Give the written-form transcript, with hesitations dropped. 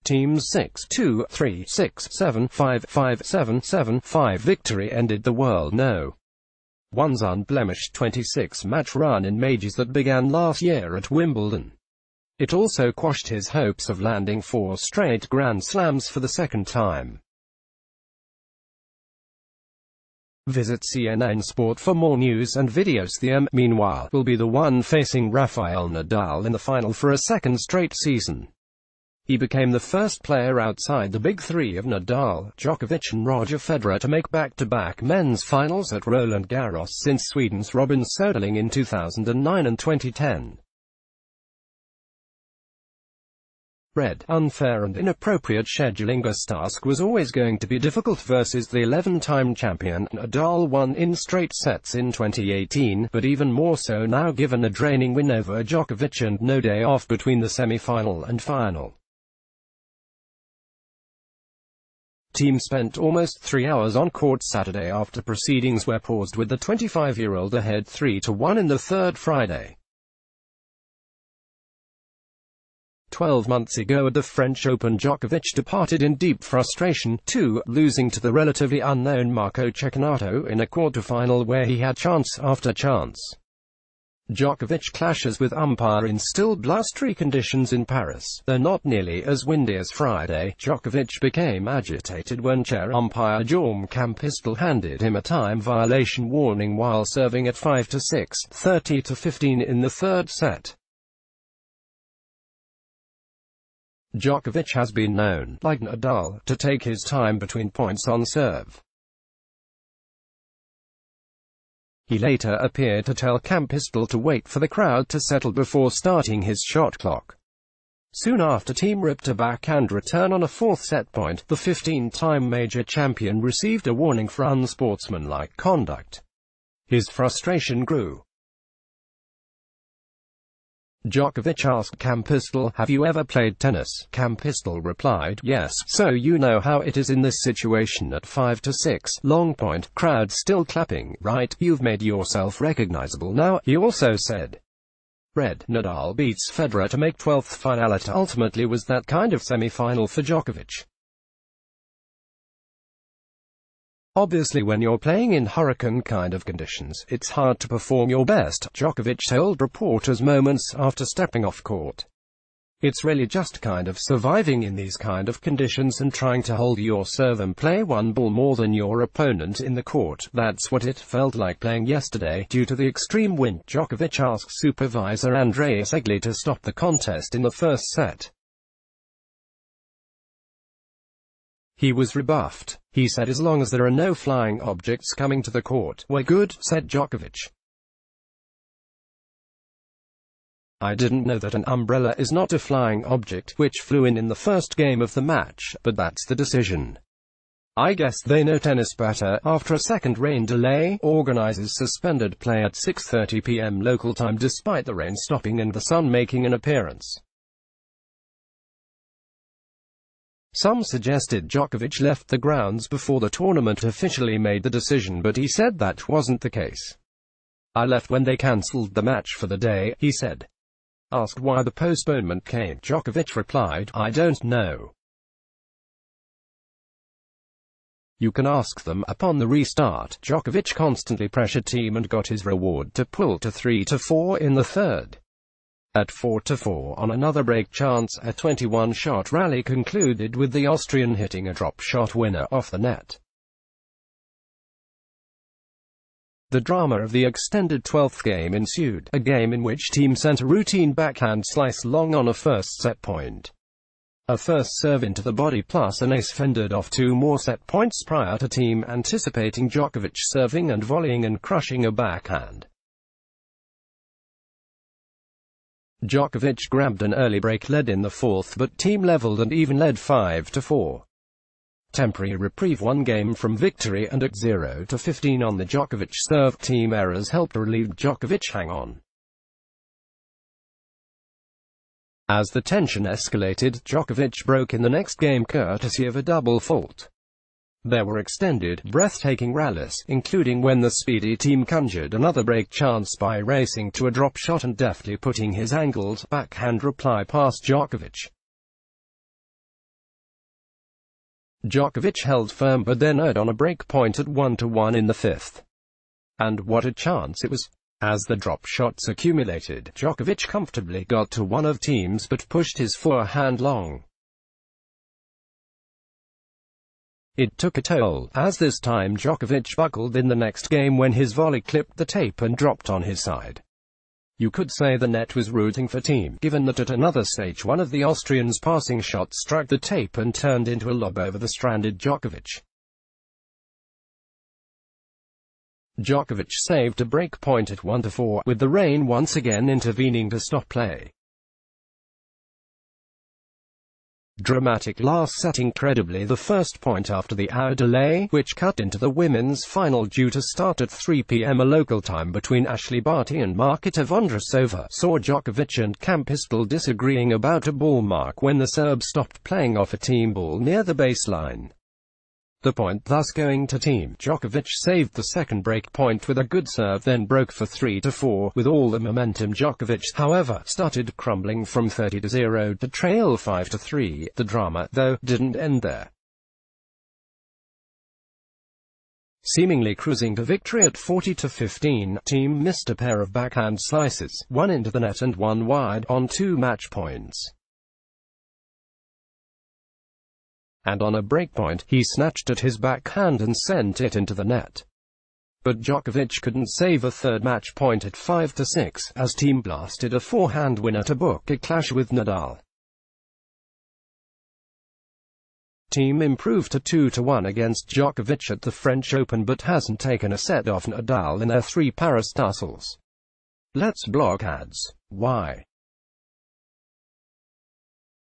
Team's 6-2, 3-6, 7-5, 5-7, 7-5 victory ended the World No. 1's unblemished 26-match run in majors that began last year at Wimbledon. It also quashed his hopes of landing 4 straight Grand Slams for the second time. Visit CNN Sport for more news and videos. The meanwhile, will be the one facing Rafael Nadal in the final for a second straight season. He became the first player outside the big three of Nadal, Djokovic and Roger Federer to make back-to-back men's finals at Roland Garros since Sweden's Robin Söderling in 2009 and 2010. Read, unfair and inappropriate scheduling. This task was always going to be difficult versus the 11-time champion. Nadal won in straight sets in 2018, but even more so now given a draining win over Djokovic and no day off between the semi-final and final. Team spent almost 3 hours on court Saturday after proceedings were paused with the 25-year-old ahead 3-1 in the third Friday. 12 months ago at the French Open, Djokovic departed in deep frustration, too, losing to the relatively unknown Marco Cecchinato in a quarter-final where he had chance after chance. Djokovic clashes with umpire in still blustery conditions in Paris. Though not nearly as windy as Friday, Djokovic became agitated when chair umpire Jaume Campistell handed him a time violation warning while serving at 5-6, 30-15 in the third set. Djokovic has been known, like Nadal, to take his time between points on serve. He later appeared to tell Campistell to wait for the crowd to settle before starting his shot clock. Soon after, Team ripped a backhand return on a fourth set point. The 15-time major champion received a warning for unsportsmanlike conduct. His frustration grew. Djokovic asked Campistell, "Have you ever played tennis?" Campistell replied, "Yes, so you know how it is in this situation at 5-6, long point, crowd still clapping, right? You've made yourself recognizable now." He also said, "Read, Nadal beats Federer to make 12th final. It ultimately was that kind of semi-final for Djokovic. Obviously when you're playing in hurricane kind of conditions, it's hard to perform your best," Djokovic told reporters moments after stepping off court. "It's really just kind of surviving in these kind of conditions and trying to hold your serve and play one ball more than your opponent in the court. That's what it felt like playing yesterday, due to the extreme wind." Djokovic asked supervisor Andreas Egli to stop the contest in the first set. He was rebuffed. He said, "As long as there are no flying objects coming to the court, we're good," said Djokovic. "I didn't know that an umbrella is not a flying object, which flew in the first game of the match, but that's the decision. I guess they know tennis better." After a second rain delay, organizers suspended play at 6:30 p.m. local time despite the rain stopping and the sun making an appearance. Some suggested Djokovic left the grounds before the tournament officially made the decision, but he said that wasn't the case. "I left when they cancelled the match for the day," he said. Asked why the postponement came, Djokovic replied, "I don't know. You can ask them." Upon the restart, Djokovic constantly pressured Team and got his reward to pull to 3-4 in the third. At 4-4 on another break chance, a 21-shot rally concluded with the Austrian hitting a drop shot winner off the net. The drama of the extended 12th game ensued, a game in which Team sent a routine backhand slice long on a first set point. A first serve into the body plus an ace fended off 2 more set points prior to Team anticipating Djokovic serving and volleying and crushing a backhand. Djokovic grabbed an early break lead in the fourth, but Team leveled and even led 5-4. Temporary reprieve, 1 game from victory, and at 0-15 on the Djokovic serve, Team errors helped relieve Djokovic hang on. As the tension escalated, Djokovic broke in the next game courtesy of a double fault. There were extended, breathtaking rallies, including when the speedy Team conjured another break chance by racing to a drop shot and deftly putting his angled backhand reply past Djokovic. Djokovic held firm but then erred on a break point at 1-1 in the fifth. And what a chance it was! As the drop shots accumulated, Djokovic comfortably got to one of teams but pushed his forehand long. It took a toll, as this time Djokovic buckled in the next game when his volley clipped the tape and dropped on his side. You could say the net was rooting for Thiem, given that at another stage one of the Austrians' passing shots struck the tape and turned into a lob over the stranded Djokovic. Djokovic saved a break point at 1-4, with the rain once again intervening to stop play. Dramatic last set. Incredibly, the first point after the hour delay, which cut into the women's final due to start at 3 p.m. a local time between Ashley Barty and Marketa Vondrasova, saw Djokovic and Campistel disagreeing about a ball mark when the Serb stopped playing off a team ball near the baseline. The point thus going to Thiem. Djokovic saved the second break point with a good serve, then broke for 3-4. With all the momentum, Djokovic, however, started crumbling from 30-0 to trail 5-3. The drama, though, didn't end there. Seemingly cruising to victory at 40-15, Thiem missed a pair of backhand slices, one into the net and one wide, on 2 match points. And on a breakpoint, he snatched at his backhand and sent it into the net. But Djokovic couldn't save a third match point at 5-6, as Thiem blasted a forehand winner to book a clash with Nadal. Thiem improved to 2-1 against Djokovic at the French Open but hasn't taken a set off Nadal in their 3 Paris tussles. Let's block ads. Why?